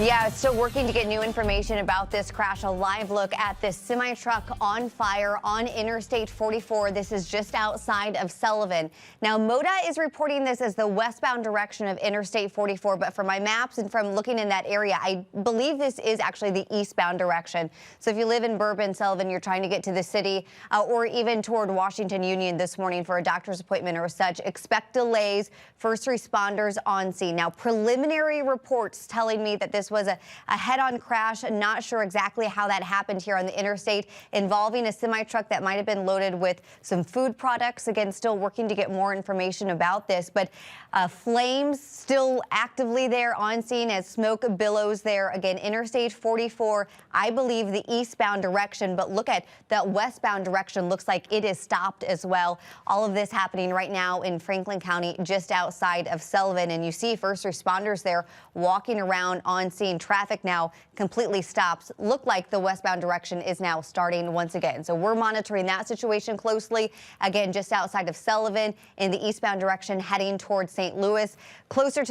Yeah, still working to get new information about this crash. A live look at this semi-truck on fire on Interstate 44. This is just outside of Sullivan. Now, MoDOT is reporting this as the westbound direction of Interstate 44, but from my maps and from looking in that area, I believe this is actually the eastbound direction. So if you live in Bourbon, Sullivan, you're trying to get to the city or even toward Washington Union this morning for a doctor's appointment or such, expect delays. First responders on scene. Now, preliminary reports telling me that this was a head-on crash. Not sure exactly how that happened here on the interstate, involving a semi-truck that might have been loaded with some food products. Again, still working to get more information about this, but flames still actively there on scene as smoke billows there. Again, Interstate 44, I believe the eastbound direction, but look at that westbound direction. Looks like it is stopped as well. All of this happening right now in Franklin County, just outside of Sullivan, and you see first responders there walking around on scene. Traffic now completely stops. Look like the westbound direction is now starting once again. So we're monitoring that situation closely. Again, just outside of Sullivan in the eastbound direction heading towards St. Louis, closer to